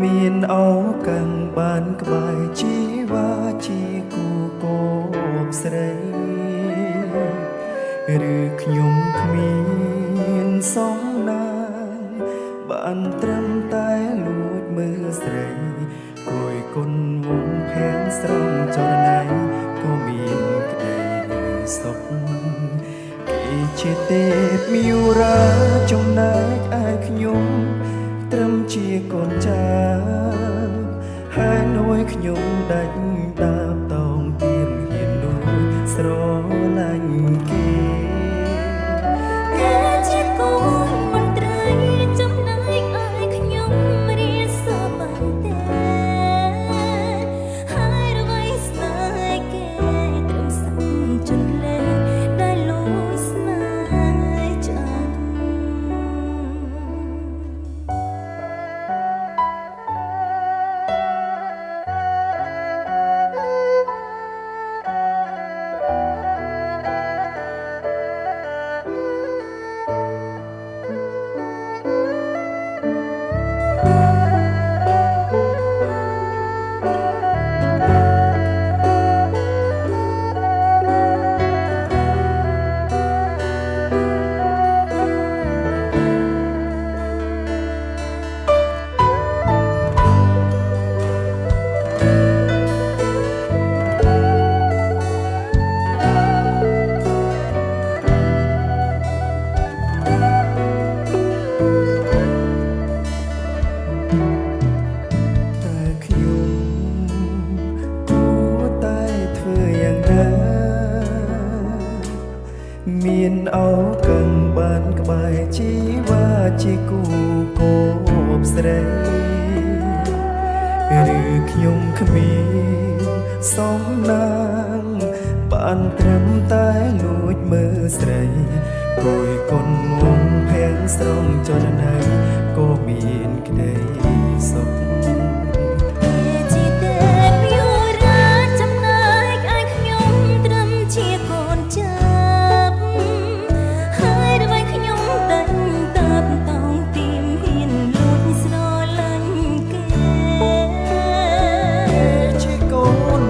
មានអោកាំងបានក្បែរជីវ៉ាជាគូកូបស្រីឬខ្ញុំគ្មានសំណាងបានត្រឹមតែលួចមើលស្រីគួយគុណវងផែនស្រង់ចរណៃក៏មានក្តីសុខគេជាទេពមីរ៉ាចំណែកឯខ្ញុំត្រឹមជាកូនចាហើយនួយខ្ញុំដាច់ដាបតងទៀមហ៊ាននួយស្រឡាញ់គេជាកូនមន្ត្រីចំណែកឯខ្ញុំរៀនសបានទេហើយរវៃស្នេហ៍គេត្រឹមសាច់ជន្លេដែលលួចស្នេហ៍ចាស់មានអោកាំងបានក្បែរជីវ៉ាជាគូកូបស្រីឬខ្ញុំគ្មានសំណាងបានត្រឹមតែលួចមើលស្រីគួយគុណវងផែនស្រង់ចរណៃក៏មានក្តីសុខ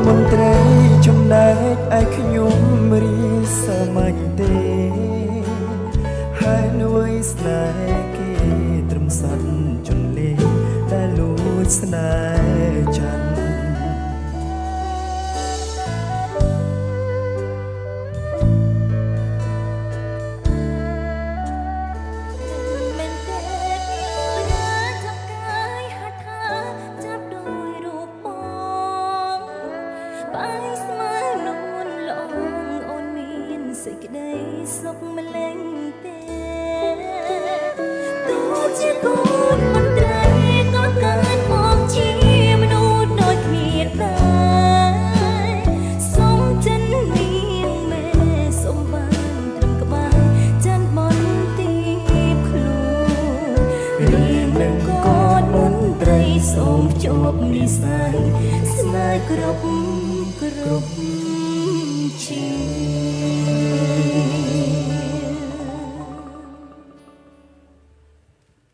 មន្ត្រីចំណែកឯខ្ញុំរៀនសម័យទេហើយនួយស្នេហ៍គេត្រឹមសាច់ជន្លេដែលលួចស្នេហ៍ចាន់សេចក្តីសុខម្លេងទេទោះជាកូនមន្ត្រីក៏កើតមកជាមនុស្សដូចគ្នាដែរសុំចិននាងមេសុំបានត្រឹមក្បែរចាន់មន្ទីខ្លួនរៀងនឹងកូនមន្ត្រីសូមភ្ជាប់និស័យស្នេហ៍គ្រប់